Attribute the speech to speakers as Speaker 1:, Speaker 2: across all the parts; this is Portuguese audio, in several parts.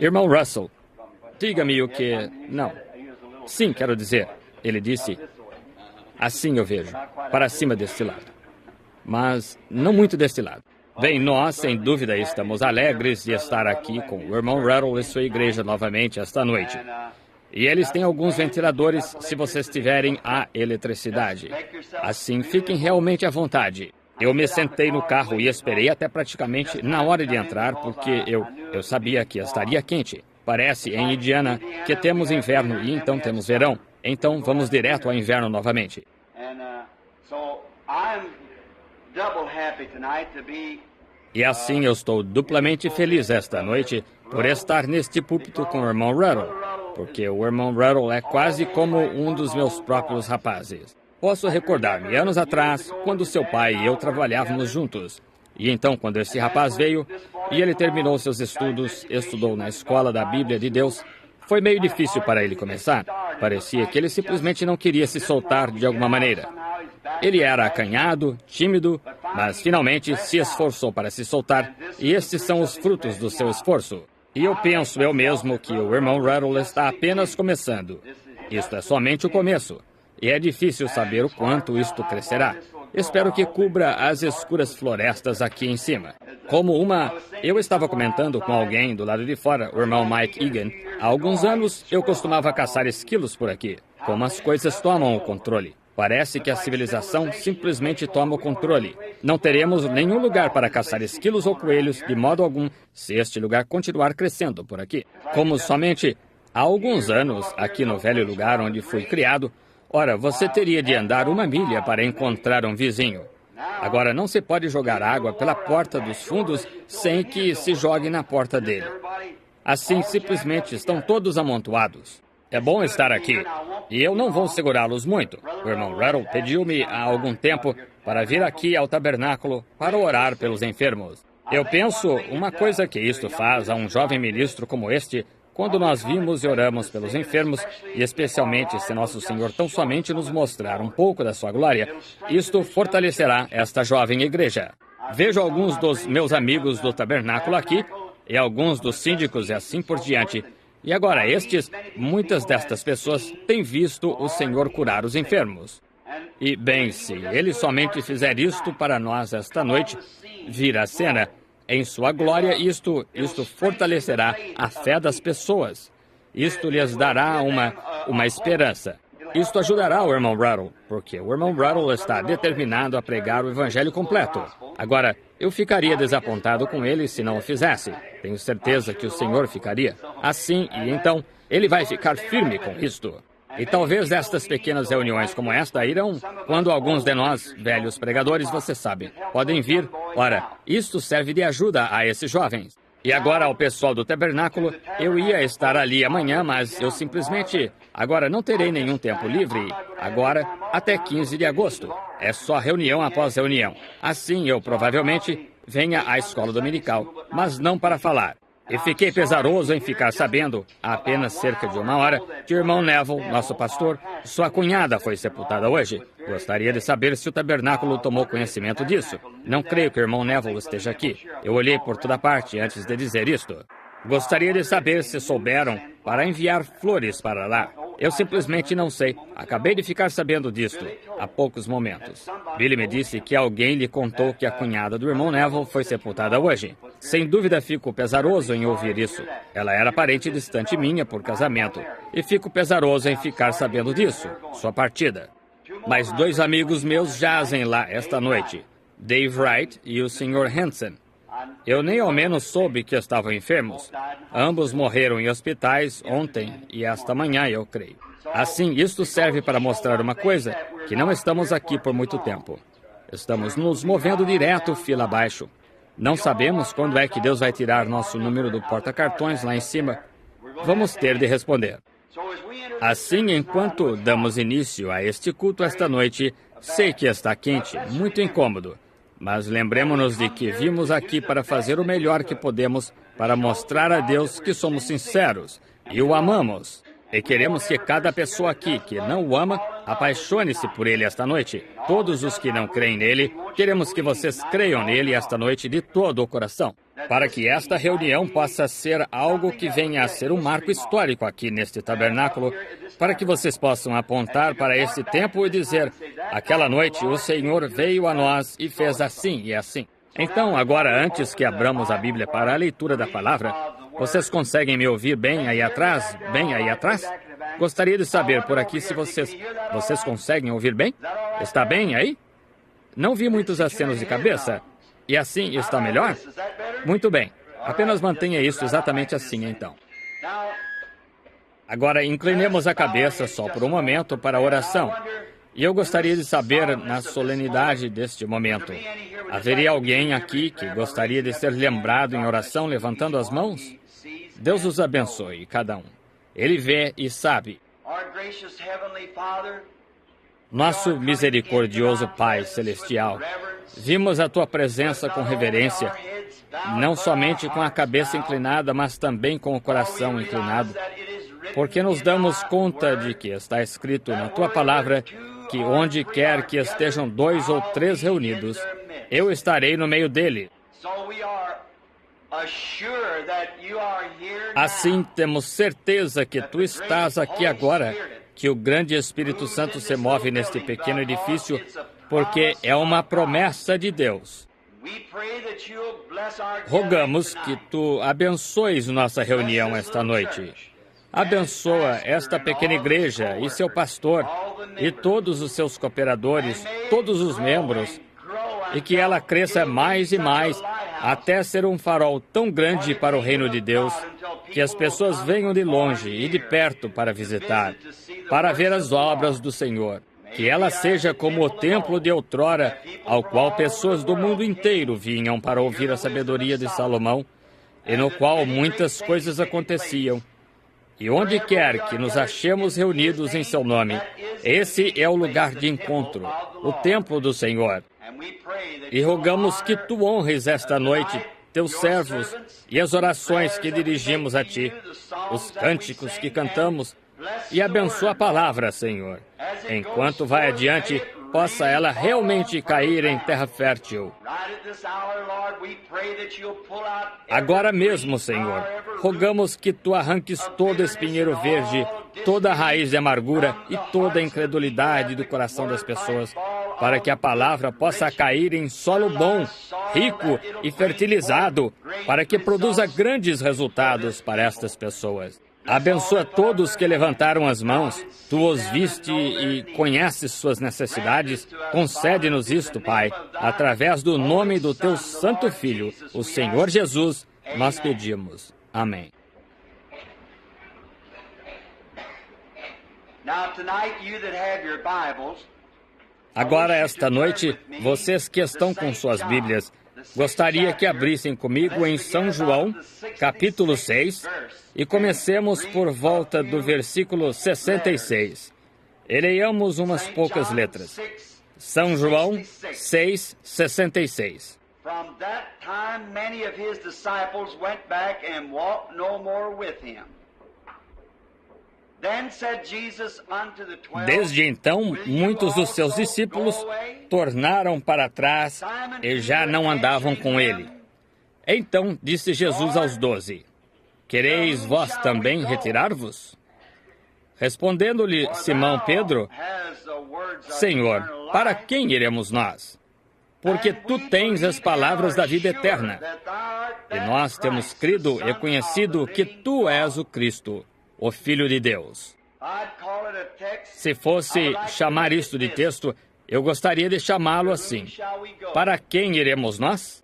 Speaker 1: Irmão Russell, diga-me o que... Não. Sim, quero dizer. Ele disse, assim eu vejo, para cima deste lado. Mas não muito deste lado. Bem, nós, sem dúvida, estamos alegres de estar aqui com o irmão Russell e sua igreja novamente esta noite. E eles têm alguns ventiladores se vocês tiverem a eletricidade. Assim, fiquem realmente à vontade. Eu me sentei no carro e esperei até praticamente na hora de entrar, porque eu sabia que estaria quente. Parece, em Indiana, que temos inverno e então temos verão. Então, vamos direto ao inverno novamente. E assim eu estou duplamente feliz esta noite por estar neste púlpito com o irmão Russell, porque o irmão Russell é quase como um dos meus próprios rapazes. Posso recordar-me anos atrás, quando seu pai e eu trabalhávamos juntos. E então, quando esse rapaz veio e ele terminou seus estudos, estudou na escola da Bíblia de Deus, foi meio difícil para ele começar. Parecia que ele simplesmente não queria se soltar de alguma maneira. Ele era acanhado, tímido, mas finalmente se esforçou para se soltar, e estes são os frutos do seu esforço. E eu penso eu mesmo que o irmão Russell está apenas começando. Isto é somente o começo. E é difícil saber o quanto isto crescerá. Espero que cubra as escuras florestas aqui em cima. Eu estava comentando com alguém do lado de fora, o irmão Mike Egan. Há alguns anos eu costumava caçar esquilos por aqui. Como as coisas tomam o controle. Parece que a civilização simplesmente toma o controle. Não teremos nenhum lugar para caçar esquilos ou coelhos de modo algum se este lugar continuar crescendo por aqui. Como somente há alguns anos, aqui no velho lugar onde fui criado, ora, você teria de andar 1 milha para encontrar um vizinho. Agora, não se pode jogar água pela porta dos fundos sem que se jogue na porta dele. Assim, simplesmente estão todos amontoados. É bom estar aqui, e eu não vou segurá-los muito. O irmão Russell pediu-me há algum tempo para vir aqui ao tabernáculo para orar pelos enfermos. Eu penso, uma coisa que isto faz a um jovem ministro como este, quando nós vimos e oramos pelos enfermos, e especialmente se nosso Senhor tão somente nos mostrar um pouco da sua glória, isto fortalecerá esta jovem igreja. Vejo alguns dos meus amigos do tabernáculo aqui, e alguns dos síndicos e assim por diante. E agora muitas destas pessoas têm visto o Senhor curar os enfermos. E, bem, se Ele somente fizer isto para nós esta noite, vir à cena, em sua glória, isto fortalecerá a fé das pessoas. Isto lhes dará uma esperança. Isto ajudará o irmão Russell, porque o irmão Russell está determinado a pregar o evangelho completo. Agora, eu ficaria desapontado com ele se não o fizesse. Tenho certeza que o Senhor ficaria. Assim, e então, ele vai ficar firme com isto. E talvez estas pequenas reuniões como esta irão, quando alguns de nós, velhos pregadores, você sabe, podem vir. Ora, isto serve de ajuda a esses jovens. E agora, ao pessoal do tabernáculo, eu ia estar ali amanhã, mas eu simplesmente... Agora, não terei nenhum tempo livre. Agora, até 15 de agosto. É só reunião após reunião. Assim, eu provavelmente venha à escola dominical, mas não para falar. E fiquei pesaroso em ficar sabendo, há apenas cerca de 1 hora, que o irmão Neville, nosso pastor, sua cunhada foi sepultada hoje. Gostaria de saber se o tabernáculo tomou conhecimento disso. Não creio que o irmão Neville esteja aqui. Eu olhei por toda parte antes de dizer isto. Gostaria de saber se souberam para enviar flores para lá. Eu simplesmente não sei. Acabei de ficar sabendo disto há poucos momentos. Billy me disse que alguém lhe contou que a cunhada do irmão Neville foi sepultada hoje. Sem dúvida fico pesaroso em ouvir isso. Ela era parente distante minha por casamento. E fico pesaroso em ficar sabendo disso, sua partida. Mas 2 amigos meus jazem lá esta noite. Dave Wright e o Sr. Hansen. Eu nem ao menos soube que estavam enfermos. Ambos morreram em hospitais ontem e esta manhã, eu creio. Assim, isto serve para mostrar uma coisa, que não estamos aqui por muito tempo. Estamos nos movendo direto fila abaixo. Não sabemos quando é que Deus vai tirar nosso número do porta-cartões lá em cima. Vamos ter de responder. Assim, enquanto damos início a este culto esta noite, sei que está quente, muito incômodo. Mas lembremos-nos de que vimos aqui para fazer o melhor que podemos para mostrar a Deus que somos sinceros e o amamos. E queremos que cada pessoa aqui que não o ama Apaixone-se por Ele esta noite. Todos os que não creem nele, queremos que vocês creiam nele esta noite de todo o coração, para que esta reunião possa ser algo que venha a ser um marco histórico aqui neste tabernáculo, para que vocês possam apontar para esse tempo e dizer: aquela noite o Senhor veio a nós e fez assim e assim. Então, agora, antes que abramos a Bíblia para a leitura da palavra, vocês conseguem me ouvir bem aí atrás? Bem aí atrás? Gostaria de saber por aqui se vocês conseguem ouvir bem? Está bem aí? Não vi muitos acenos de cabeça. E assim está melhor? Muito bem. Apenas mantenha isso exatamente assim, então. Agora, inclinemos a cabeça só por um momento para a oração. E eu gostaria de saber, na solenidade deste momento, haveria alguém aqui que gostaria de ser lembrado em oração levantando as mãos? Deus os abençoe, cada um. Ele vê e sabe. Nosso misericordioso Pai Celestial, vimos a Tua presença com reverência, não somente com a cabeça inclinada, mas também com o coração inclinado, porque nos damos conta de que está escrito na Tua palavra que onde quer que estejam 2 ou 3 reunidos, eu estarei no meio dele. Assim, temos certeza que Tu estás aqui agora, que o grande Espírito Santo se move neste pequeno edifício, porque é uma promessa de Deus. Rogamos que Tu abençoes nossa reunião esta noite. Abençoa esta pequena igreja e seu pastor e todos os seus cooperadores, todos os membros, e que ela cresça mais e mais até ser um farol tão grande para o reino de Deus, que as pessoas venham de longe e de perto para visitar, para ver as obras do Senhor. Que ela seja como o templo de outrora, ao qual pessoas do mundo inteiro vinham para ouvir a sabedoria de Salomão, e no qual muitas coisas aconteciam. E onde quer que nos achemos reunidos em seu nome, esse é o lugar de encontro, o templo do Senhor. E rogamos que Tu honres esta noite Teus servos e as orações que dirigimos a Ti, os cânticos que cantamos, e abençoa a palavra, Senhor. Enquanto vai adiante, possa ela realmente cair em terra fértil. Agora mesmo, Senhor, rogamos que Tu arranques todo espinheiro verde, toda a raiz de amargura e toda a incredulidade do coração das pessoas, para que a palavra possa cair em solo bom, rico e fertilizado, para que produza grandes resultados para estas pessoas. Abençoa todos que levantaram as mãos. Tu os viste e conheces suas necessidades. Concede-nos isto, Pai, através do nome do Teu Santo Filho, o Senhor Jesus, nós pedimos. Amém. Agora, esta noite, vocês que estão com suas Bíblias, gostaria que abrissem comigo em São João, capítulo 6, e comecemos por volta do versículo 66. E leiamos umas poucas letras. São João 6, 66. From that time, many of his disciples went back and walked no more with him. Desde então, muitos dos seus discípulos tornaram para trás e já não andavam com ele. Então disse Jesus aos 12: Quereis vós também retirar-vos? Respondendo-lhe Simão Pedro: Senhor, para quem iremos nós? Porque Tu tens as palavras da vida eterna. E nós temos crido e conhecido que Tu és o Cristo, o Filho de Deus. Se fosse chamar isto de texto, eu gostaria de chamá-lo assim: para quem iremos nós?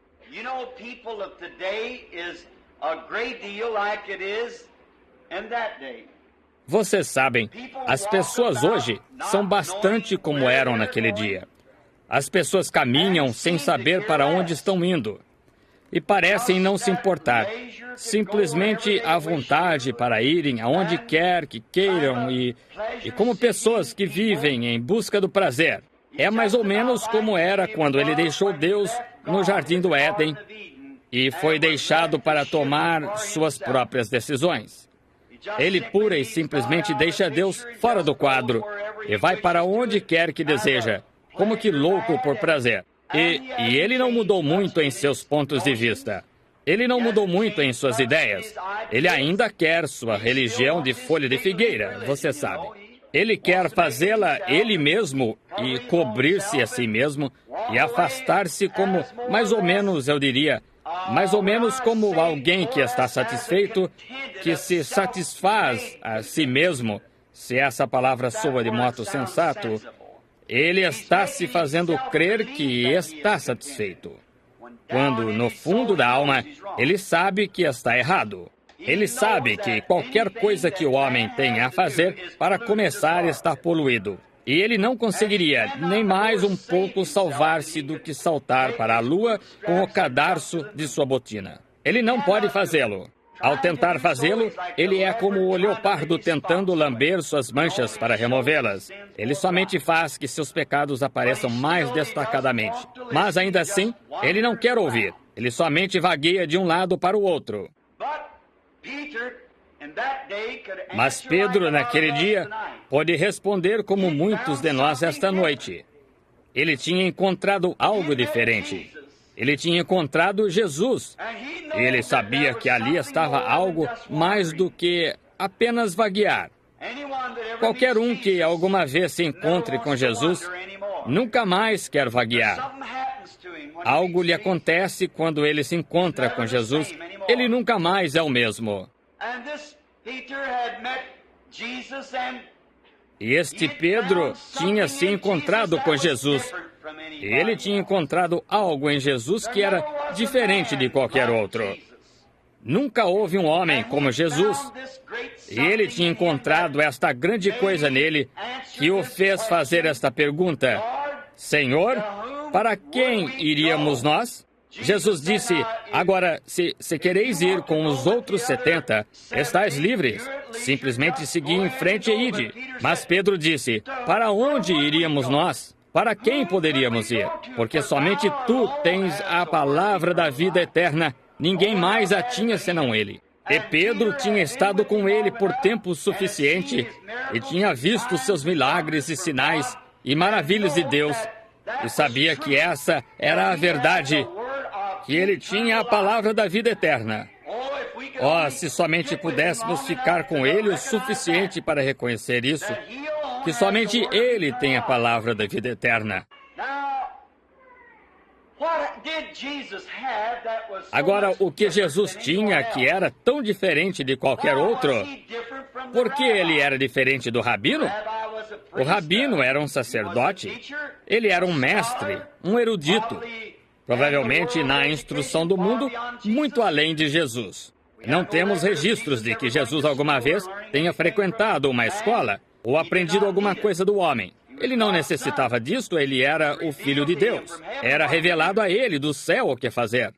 Speaker 1: Vocês sabem, as pessoas hoje são bastante como eram naquele dia. As pessoas caminham sem saber para onde estão indo e parecem não se importar, simplesmente à vontade para irem aonde quer que queiram e como pessoas que vivem em busca do prazer. É mais ou menos como era quando ele deixou Deus no Jardim do Éden e foi deixado para tomar suas próprias decisões. Ele pura e simplesmente deixa Deus fora do quadro e vai para onde quer que deseja, como que louco por prazer. E ele não mudou muito em seus pontos de vista. Ele não mudou muito em suas ideias. Ele ainda quer sua religião de folha de figueira, você sabe. Ele quer fazê-la ele mesmo e cobrir-se a si mesmo e afastar-se como, mais ou menos, eu diria, mais ou menos como alguém que está satisfeito, que se satisfaz a si mesmo, se essa palavra soa de modo sensato. Ele está se fazendo crer que está satisfeito, quando, no fundo da alma, ele sabe que está errado. Ele sabe que qualquer coisa que o homem tenha a fazer, para começar, está poluído. E ele não conseguiria nem mais um pouco salvar-se do que saltar para a lua com o cadarço de sua botina. Ele não pode fazê-lo. Ao tentar fazê-lo, ele é como o leopardo tentando lamber suas manchas para removê-las. Ele somente faz que seus pecados apareçam mais destacadamente. Mas ainda assim, ele não quer ouvir. Ele somente vagueia de um lado para o outro. Mas Pedro, naquele dia, pode responder como muitos de nós esta noite. Ele tinha encontrado algo diferente. Ele tinha encontrado Jesus. E ele sabia que ali estava algo mais do que apenas vaguear. Qualquer um que alguma vez se encontre com Jesus, nunca mais quer vaguear. Algo lhe acontece quando ele se encontra com Jesus. Ele nunca mais é o mesmo. E este Pedro tinha se encontrado com Jesus. E ele tinha encontrado algo em Jesus que era diferente de qualquer outro. Nunca houve um homem como Jesus. E ele tinha encontrado esta grande coisa nele que o fez fazer esta pergunta: Senhor, para quem iríamos nós? Jesus disse: agora, se quereis ir com os outros 70, estáis livres. Simplesmente segui em frente e ide. Mas Pedro disse: para onde iríamos nós? Para quem poderíamos ir? Porque somente tu tens a palavra da vida eterna. Ninguém mais a tinha senão ele. E Pedro tinha estado com ele por tempo suficiente e tinha visto seus milagres e sinais e maravilhas de Deus. E sabia que essa era a verdade, que ele tinha a palavra da vida eterna. Oh, se somente pudéssemos ficar com ele o suficiente para reconhecer isso, que somente ele tem a palavra da vida eterna. Agora, o que Jesus tinha que era tão diferente de qualquer outro? Por que ele era diferente do rabino? O rabino era um sacerdote. Ele era um mestre, um erudito. Provavelmente, na instrução do mundo, muito além de Jesus. Não temos registros de que Jesus alguma vez tenha frequentado uma escola ou aprendido alguma coisa do homem. Ele não necessitava disto, ele era o Filho de Deus. Era revelado a ele do céu o que fazer.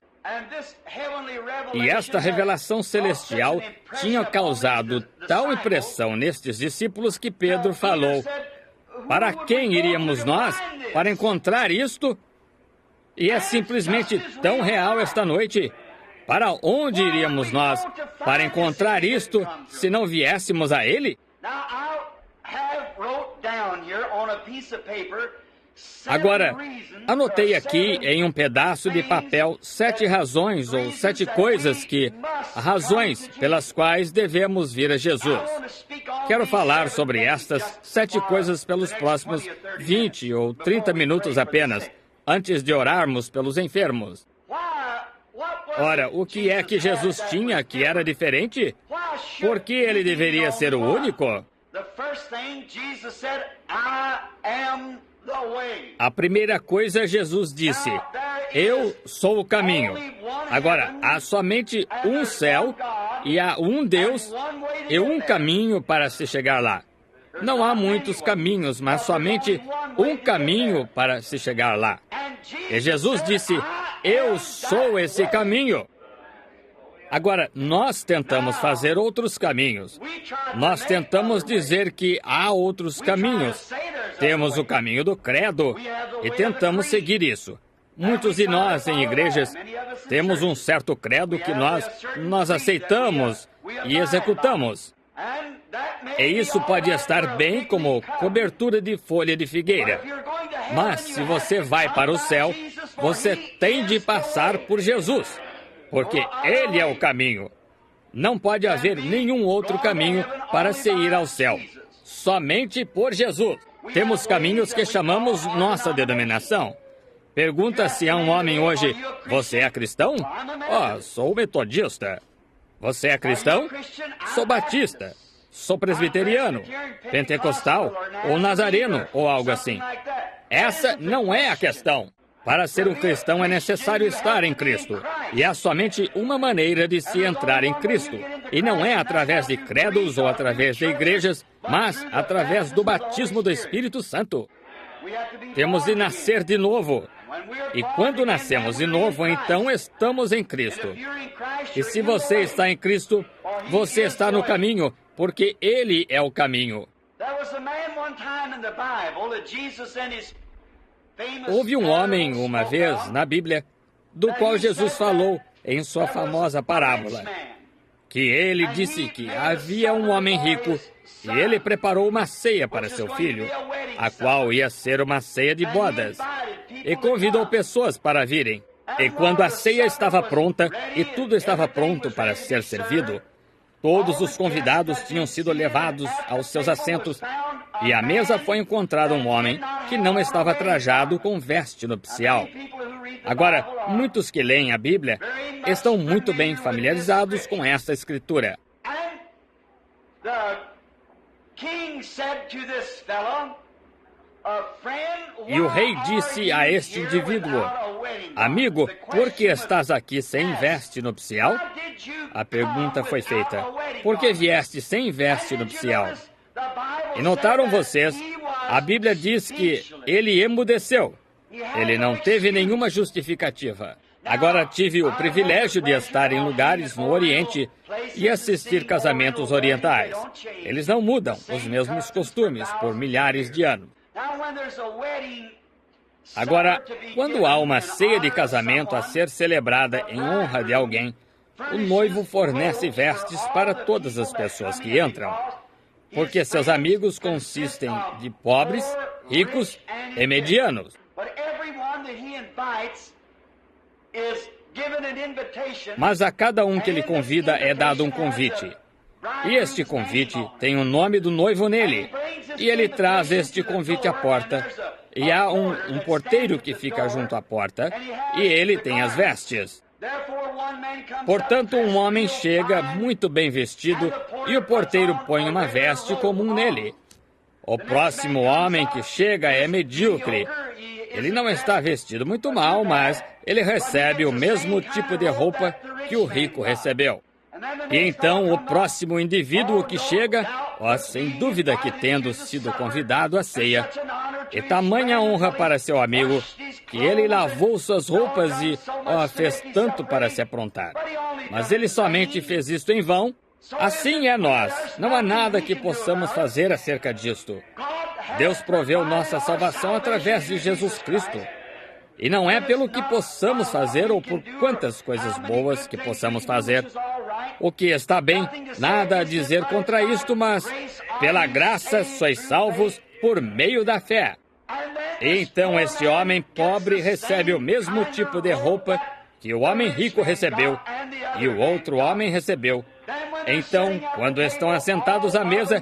Speaker 1: E esta revelação celestial tinha causado tal impressão nestes discípulos que Pedro falou: para quem iríamos nós para encontrar isto? E é simplesmente tão real esta noite. Para onde iríamos nós para encontrar isto se não viéssemos a ele? Agora, anotei aqui em um pedaço de papel 7 razões ou 7 coisas razões pelas quais devemos vir a Jesus. Quero falar sobre estas 7 coisas pelos próximos 20 ou 30 minutos apenas, antes de orarmos pelos enfermos. Ora, o que é que Jesus tinha que era diferente? Por que ele deveria ser o único? A primeira coisa, Jesus disse: eu sou o caminho. Agora, há somente um céu e há um Deus e um caminho para se chegar lá. Não há muitos caminhos, mas somente um caminho para se chegar lá. E Jesus disse: eu sou esse caminho. Agora, nós tentamos fazer outros caminhos. Nós tentamos dizer que há outros caminhos. Temos o caminho do credo e tentamos seguir isso. Muitos de nós, em igrejas, temos um certo credo que nós aceitamos e executamos. E isso pode estar bem como cobertura de folha de figueira. Mas se você vai para o céu, você tem de passar por Jesus, porque Ele é o caminho. Não pode haver nenhum outro caminho para se ir ao céu. Somente por Jesus. Temos caminhos que chamamos nossa denominação. Pergunta-se a um homem hoje, você é cristão? Sou metodista. Você é cristão? Sou batista. Sou presbiteriano, pentecostal ou nazareno ou algo assim. Essa não é a questão. Para ser um cristão é necessário estar em Cristo. E há somente uma maneira de se entrar em Cristo. E não é através de credos ou através de igrejas, mas através do batismo do Espírito Santo. Temos de nascer de novo. E quando nascemos de novo, então estamos em Cristo. E se você está em Cristo, você está no caminho, porque Ele é o caminho. Houve um homem, uma vez, na Bíblia, do qual Jesus falou em sua famosa parábola, que ele disse que havia um homem rico e ele preparou uma ceia para seu filho, a qual ia ser uma ceia de bodas, e convidou pessoas para virem. E quando a ceia estava pronta e tudo estava pronto para ser servido, todos os convidados tinham sido levados aos seus assentos e à mesa foi encontrado um homem que não estava trajado com veste nupcial. Agora, muitos que leem a Bíblia estão muito bem familiarizados com esta escritura. E o rei disse a este indivíduo, amigo, por que estás aqui sem veste nupcial? A pergunta foi feita, por que vieste sem veste nupcial? E notaram vocês, a Bíblia diz que ele emudeceu. Ele não teve nenhuma justificativa. Agora tive o privilégio de estar em lugares no Oriente e assistir casamentos orientais. Eles não mudam os mesmos costumes por milhares de anos. Agora, quando há uma ceia de casamento a ser celebrada em honra de alguém, o noivo fornece vestes para todas as pessoas que entram, porque seus amigos consistem de pobres, ricos e medianos. Mas a cada um que ele convida é dado um convite. E este convite tem o nome do noivo nele. E ele traz este convite à porta. E há um porteiro que fica junto à porta. E ele tem as vestes. Portanto, um homem chega muito bem vestido e o porteiro põe uma veste comum nele. O próximo homem que chega é medíocre. Ele não está vestido muito mal, mas ele recebe o mesmo tipo de roupa que o rico recebeu. E então o próximo indivíduo que chega, sem dúvida que tendo sido convidado à ceia, e tamanha honra para seu amigo, que ele lavou suas roupas e fez tanto para se aprontar. Mas ele somente fez isto em vão. Assim é nós. Não há nada que possamos fazer acerca disto. Deus proveu nossa salvação através de Jesus Cristo. E não é pelo que possamos fazer ou por quantas coisas boas que possamos fazer. O que está bem, nada a dizer contra isto, mas pela graça sois salvos por meio da fé. E então este homem pobre recebe o mesmo tipo de roupa que o homem rico recebeu e o outro homem recebeu. Então, quando estão assentados à mesa,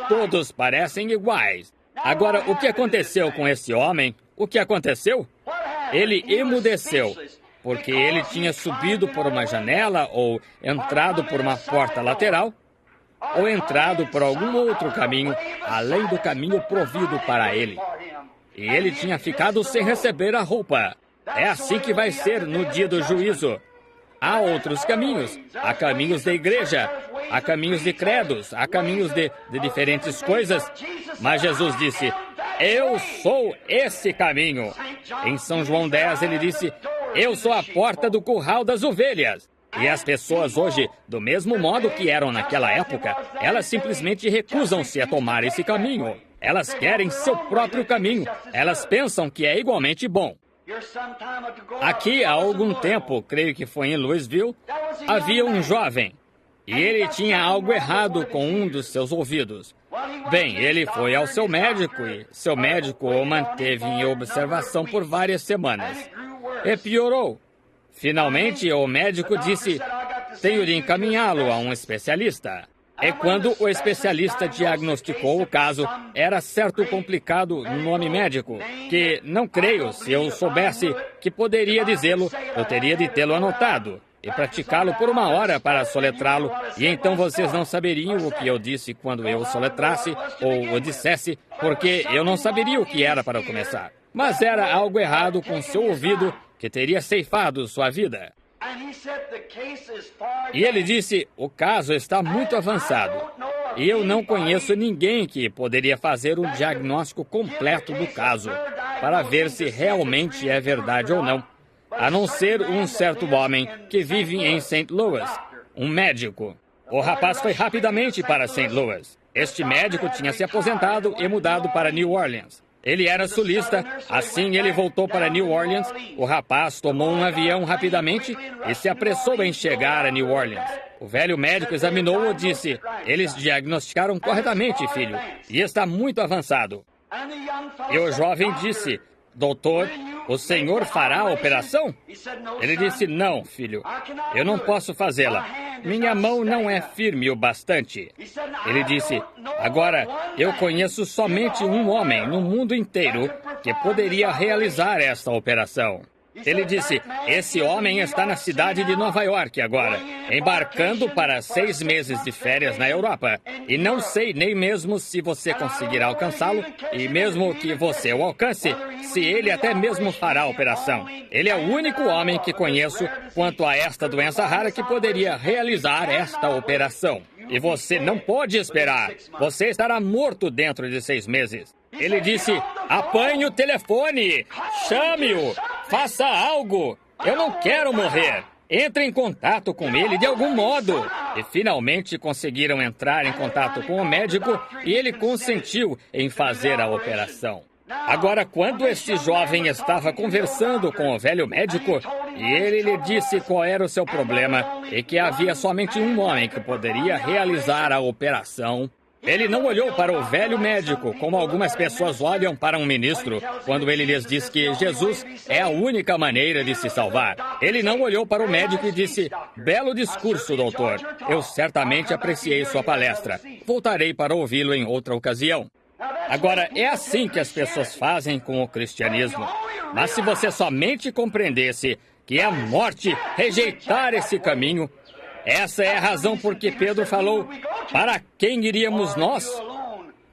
Speaker 1: todos parecem iguais. Agora, o que aconteceu com esse homem? O que aconteceu? Ele emudeceu, porque ele tinha subido por uma janela ou entrado por uma porta lateral, ou entrado por algum outro caminho, além do caminho provido para ele. E ele tinha ficado sem receber a roupa. É assim que vai ser no dia do juízo. Há outros caminhos. Há caminhos da igreja. Há caminhos de credos. Há caminhos de diferentes coisas. Mas Jesus disse, eu sou esse caminho. Em São João 10 ele disse, eu sou a porta do curral das ovelhas. E as pessoas hoje, do mesmo modo que eram naquela época, elas simplesmente recusam-se a tomar esse caminho. Elas querem seu próprio caminho. Elas pensam que é igualmente bom. Aqui, há algum tempo, creio que foi em Louisville, havia um jovem. e ele tinha algo errado com um dos seus ouvidos. Bem, ele foi ao seu médico e seu médico o manteve em observação por várias semanas. E piorou. Finalmente, o médico disse: tenho de encaminhá-lo a um especialista. E quando o especialista diagnosticou o caso, era certo complicado nome médico, que não creio, se eu soubesse que poderia dizê-lo, eu teria de tê-lo anotado e praticá-lo por 1 hora para soletrá-lo, e então vocês não saberiam o que eu disse quando eu soletrasse ou o dissesse, porque eu não saberia o que era para começar. Mas era algo errado com seu ouvido que teria ceifado sua vida. E ele disse: o caso está muito avançado, e eu não conheço ninguém que poderia fazer um diagnóstico completo do caso, para ver se realmente é verdade ou não, a não ser um certo homem que vive em St. Louis, um médico. O rapaz foi rapidamente para St. Louis. Este médico tinha se aposentado e mudado para New Orleans. Ele era sulista, assim ele voltou para New Orleans. O rapaz tomou um avião rapidamente e se apressou em chegar a New Orleans. O velho médico examinou-o e disse: eles diagnosticaram corretamente, filho, e está muito avançado. E o jovem disse: doutor, o senhor fará a operação? Ele disse: não, filho, eu não posso fazê-la. Minha mão não é firme o bastante. Ele disse: agora, eu conheço somente um homem no mundo inteiro que poderia realizar esta operação. Ele disse: esse homem está na cidade de Nova York agora, embarcando para 6 meses de férias na Europa. E não sei nem mesmo se você conseguirá alcançá-lo, e mesmo que você o alcance, se ele até mesmo fará a operação. Ele é o único homem que conheço quanto a esta doença rara que poderia realizar esta operação. E você não pode esperar. Você estará morto dentro de 6 meses. Ele disse: apanhe o telefone, chame-o, faça algo. Eu não quero morrer. Entre em contato com ele de algum modo. E finalmente conseguiram entrar em contato com o médico e ele consentiu em fazer a operação. Agora, quando este jovem estava conversando com o velho médico, e ele lhe disse qual era o seu problema e que havia somente um homem que poderia realizar a operação, ele não olhou para o velho médico como algumas pessoas olham para um ministro quando ele lhes diz que Jesus é a única maneira de se salvar. Ele não olhou para o médico e disse: belo discurso, doutor. Eu certamente apreciei sua palestra. Voltarei para ouvi-lo em outra ocasião. Agora, é assim que as pessoas fazem com o cristianismo. Mas se você somente compreendesse que é a morte rejeitar esse caminho, essa é a razão por que Pedro falou: para quem iríamos nós?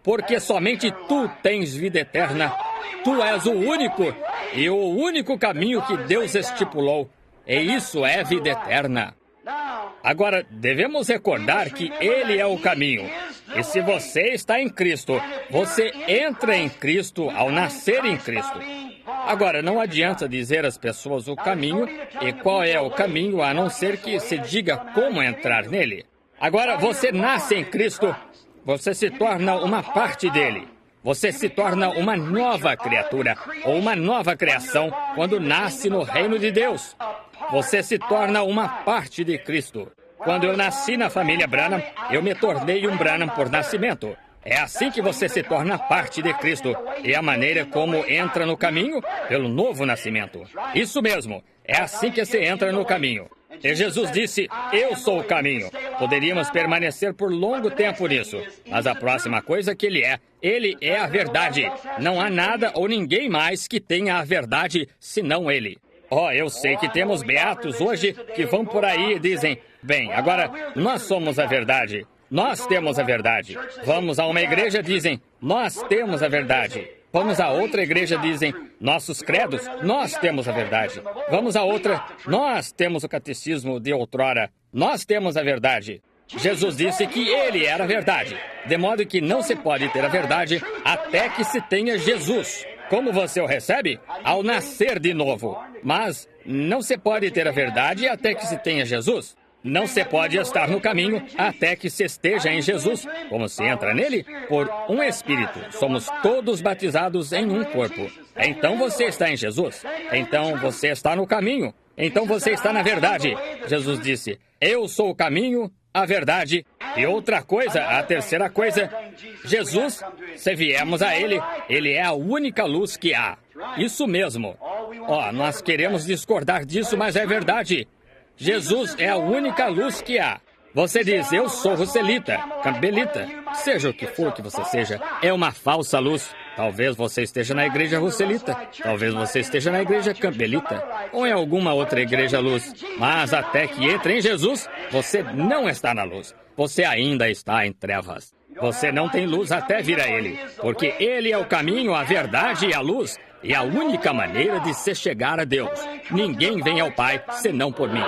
Speaker 1: Porque somente tu tens vida eterna. Tu és o único e o único caminho que Deus estipulou. E isso é vida eterna. Agora, devemos recordar que Ele é o caminho. E se você está em Cristo, você entra em Cristo ao nascer em Cristo. Agora, não adianta dizer às pessoas o caminho e qual é o caminho, a não ser que se diga como entrar nele. Agora, você nasce em Cristo, você se torna uma parte dele. Você se torna uma nova criatura ou uma nova criação quando nasce no reino de Deus. Você se torna uma parte de Cristo. Quando eu nasci na família Branham, eu me tornei um Branham por nascimento. É assim que você se torna parte de Cristo. E a maneira como entra no caminho? Pelo novo nascimento. Isso mesmo. É assim que você entra no caminho. E Jesus disse: eu sou o caminho. Poderíamos permanecer por longo tempo nisso. Mas a próxima coisa que Ele é a verdade. Não há nada ou ninguém mais que tenha a verdade senão Ele. Oh, eu sei que temos beatos hoje que vão por aí e dizem: bem, agora nós somos a verdade. Nós temos a verdade. Vamos a uma igreja, dizem: nós temos a verdade. Vamos a outra igreja, dizem: nossos credos, nós temos a verdade. Vamos a outra: nós temos o catecismo de outrora. Nós temos a verdade. Jesus disse que Ele era a verdade, de modo que não se pode ter a verdade até que se tenha Jesus. Como você o recebe? Ao nascer de novo. Mas não se pode ter a verdade até que se tenha Jesus. Não se pode estar no caminho até que se esteja em Jesus. Como se entra nele? Por um Espírito. Somos todos batizados em um corpo. Então você está em Jesus. Então você está no caminho. Então você está na verdade. Jesus disse: eu sou o caminho, a verdade e outra coisa, a terceira coisa, Jesus, se viemos a Ele, Ele é a única luz que há. Isso mesmo. Nós queremos discordar disso, mas é verdade. Jesus é a única luz que há. Você diz, eu sou Russelita, Campbellita, seja o que for que você seja, é uma falsa luz. Talvez você esteja na igreja Russelita, talvez você esteja na igreja Campbellita, ou em alguma outra igreja luz. Mas até que entre em Jesus, você não está na luz. Você ainda está em trevas. Você não tem luz até vir a Ele, porque Ele é o caminho, a verdade e a luz, e a única maneira de se chegar a Deus. Ninguém vem ao Pai senão por mim.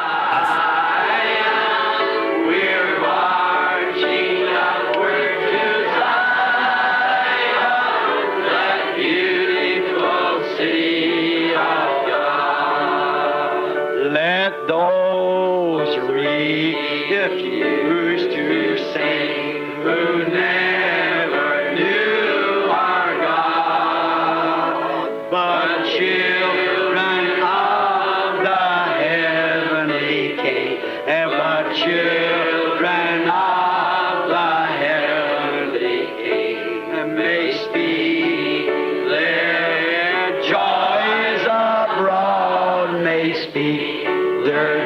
Speaker 2: The